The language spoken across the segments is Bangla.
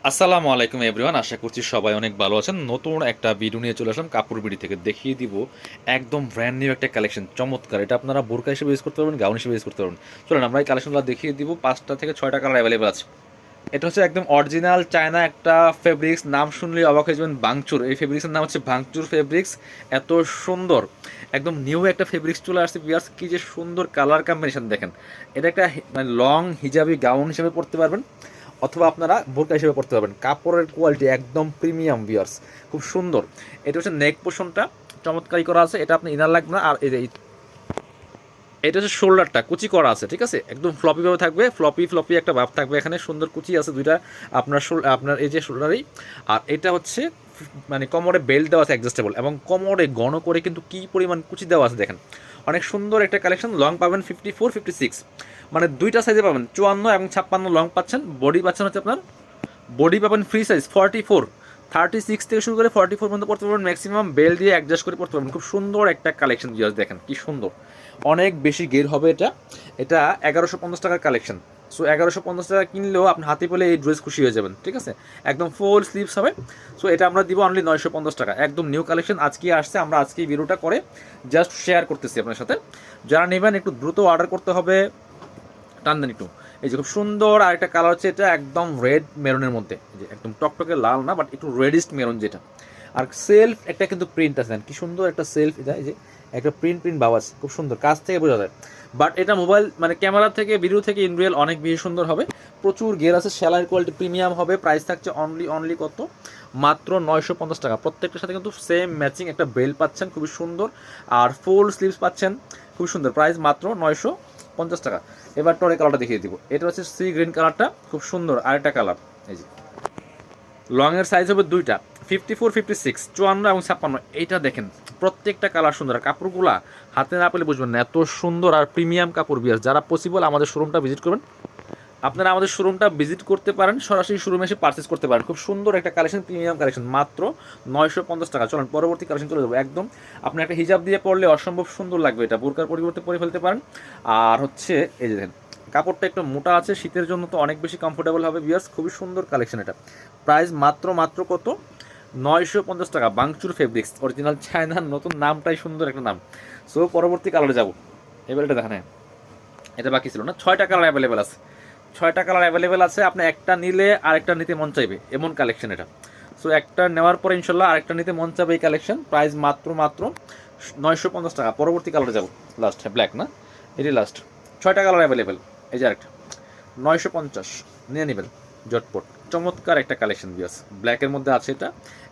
আসসালামু আলাইকুম এভরিওয়ান, আশা করছি সবাই অনেক ভালো আছেন। নতুন একটা ভিডিও নিয়ে চলে আসলাম কাপড় বিডি থেকে। দেখিয়ে দিব একদম ব্র্যান্ড নিউ একটা কালেকশন, চমৎকার। এটা আপনারা বোরকা হিসেবে ইউজ করতে পারবেন, গাউন হিসেবে ইউজ করতে পারবেন। চলুন আমরা এই কালেকশনগুলো দেখিয়ে দিব। 5টা থেকে 6টা কালার অ্যাভেলেবেল আছে। এটা হচ্ছে একদম অরিজিনাল চায়না একটা ফেব্রিক্স, নাম শুনলে অবাক হয়ে যাবেন, ভাঙচুর। এই ফেব্রিক্সের নাম হচ্ছে ভাঙচুর ফেব্রিক্স। এত সুন্দর একদম নিউ একটা ফেব্রিক্স চলে আসছে ভিউয়ার্স, কি যে সুন্দর কালার কম্বিনেশন দেখেন। এটা একটা মানে লং হিজাবি গাউন হিসেবে পরতে পারবেন, অথবা আপনারা বোরকা হিসেবে পড়তে পারবেন। কাপড়ের কোয়ালিটি একদম প্রিমিয়াম ভিউয়ার্স, খুব সুন্দর। এটা হচ্ছে নেক পোর্শনটা চমৎকারই করা আছে, এটা আপনি ইনার লাগবে না। আর এই যে এটা হচ্ছে শোল্ডারটা কুচি করা আছে, ঠিক আছে, একদম ফ্লপিভাবে থাকবে, ফ্লপি একটা ভাব থাকবে। এখানে সুন্দর কুচি আছে দুইটা আপনার আপনার এই যে শোল্ডারেই। আর এটা হচ্ছে মানে কোমরে বেল্ট দেওয়া আছে অ্যাডজাস্টেবল, এবং কোমরে ঘন করে কিন্তু কী পরিমাণ কুচি দেওয়া আছে দেখেন। অনেক সুন্দর একটা কালেকশন। লং পাবেন 54, 56, মানে দুইটা সাইজে পাবেন, 54 এবং 56 লং পাচ্ছেন। বডি পাচ্ছেন হচ্ছে আপনার, বডি পাবেন ফ্রি সাইজ 44, 36 থেকে শুরু করে 44 পর্যন্ত পড়তে পারবেন। ম্যাক্সিমাম বেল দিয়ে অ্যাডজাস্ট করে পড়তে পারবেন। খুব সুন্দর একটা কালেকশন ভিউয়ার্স, দেখেন কি সুন্দর। অনেক বেশি গের হবে এটা। এটা 1150 টাকার কালেকশন। সো 1150 টাকা কিনলেও আপনি হাতে পেলে এই ড্রেস খুশি হয়ে যাবেন, ঠিক আছে। একদম ফুল স্লিভস হবে। সো এটা আমরা দিব অনলি 950 টাকা। একদম নিউ কালেকশন আজকে আসছে, আমরা আজকে এই ভিডিওটা করে জাস্ট শেয়ার করতেছি আপনার সাথে। যারা নেবেন একটু দ্রুত অর্ডার করতে হবে, টান দেন একটু। এই যে খুব সুন্দর আরেকটা কালার হচ্ছে, এটা একদম রেড মেরুনের মধ্যে, এই যে একদম টকটকে লাল না, বাট একটু রেডিস্ট মেরুন যেটা। আর সেলফ একটা কিন্তু প্রিন্ট আছে, কি সুন্দর একটা সেলফ। এটা এই যে একটা প্রিন্ট ভাব আছে, খুব সুন্দর, কাছ থেকে বোঝা যায়। বাট এটা মোবাইল মানে ক্যামেরা থেকে ভিডিও থেকে ইন রিয়েল অনেক বেশি সুন্দর হবে। প্রচুর গের আছে, সেলাইয়ের কোয়ালিটি প্রিমিয়াম হবে। প্রাইস থাকছে অনলি কত, মাত্র 950 টাকা। প্রত্যেকটার সাথে কিন্তু সেম ম্যাচিং একটা বেল্ট পাচ্ছেন, খুবই সুন্দর। আর ফুল স্লিভস পাচ্ছেন, খুবই সুন্দর। প্রাইস মাত্র 950 টাকা। এবার টরে কালারটা দেখিয়ে দিব। এটা হচ্ছে সি গ্রিন কালারটা, খুব সুন্দর আরেকটা কালার। এই যে লং এর সাইজ হবে দুইটা, 54, 56, 54 এবং 56। এইটা দেখেন, প্রত্যেকটা কালার সুন্দর। কাপড়গুলা হাতে না পেলে বুঝবেন না, এত সুন্দর আর প্রিমিয়াম কাপড় বিয়ার। যারা পসিবল আমাদের শোরুমটা ভিজিট করবেন, আপনারা আমাদের শোরুমটা ভিজিট করতে পারেন, সরাসরি শোরুমে এসে পারচেস করতে পারেন। খুব সুন্দর একটা কালেকশন, প্রিমিয়াম কালেকশন, মাত্র 950 টাকা। চলেন পরবর্তী কালেকশন চলে যাবো। একদম আপনি একটা হিজাব দিয়ে পরলে অসম্ভব সুন্দর লাগবে, এটা বোরকার পরিবর্তে পরে ফেলতে পারেন। আর হচ্ছে এই যে দেখেন, কাপড়টা একটু মোটা আছে, শীতের জন্য তো অনেক বেশি কমফোর্টেবল হবে বিয়ার্স। খুবই সুন্দর কালেকশন এটা। প্রাইস মাত্র কত, 950 টাকা। বাংচুর ফেব্রিক্স, অরিজিনাল চায়নার, নতুন নামটাই সুন্দর একটা নাম। সো পরবর্তী কালারে যাবো। এবার এটা দেখেন, এটা বাকি ছিল না। 6টা কালার অ্যাভেলেবেল আছে, 6টা কালার অ্যাভেলেবেল আছে। আপনি একটা নিলে আরেকটা নিতে মন চাইবে, এমন কালেকশন এটা। সো একটা নেওয়ার পরে ইনশাল্লাহ আরেকটা নিতে মন চাইবে এই কালেকশন। প্রাইস মাত্র 950 টাকা। পরবর্তী কালারে যাবো, লাস্ট, হ্যাঁ ব্ল্যাক না, এটি লাস্ট। 6টা কালার অ্যাভেলেবেল, এই যে আরেকটা 950 নিয়ে নেবেন জটপট। চমৎকার একটা কালেকশন বিয়াস, ব্ল্যাকের মধ্যে আছে। এটা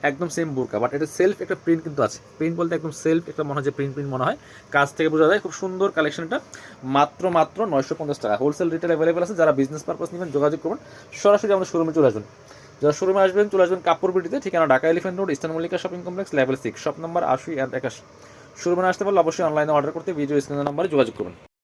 একদম সেম বোরকা, বাট এটা সেলফ একটা প্রিন্ট কিন্তু আছে। প্রিন্ট বলতে একদম সেলফ একটা মনে হয় যে প্রিন্ট মনে হয়, কাছ থেকে বোঝা যায়। খুব সুন্দর কালেকশন এটা, মাত্র 950 টাকা। হোলসেল রিটেল অ্যাভেলেবেল আছে। যারা বিজনেস পারপাস নেবেন যোগাযোগ করবেন, সরাসরি আমাদের শোরুমে চলে আসবেন। যারা শোরুমে আসবেন চলে আসবেন কাপড় বিডিতে, ঠিকানা Dhaka elephant road, eastern Mallika shopping complex, level 6, shop number 80 আর 81। শোরুমে আসতে পারলে অবশ্যই অনলাইনে অর্ডার করতে ভিডিও স্ক্রিনের নাম্বারে যোগাযোগ করবেন।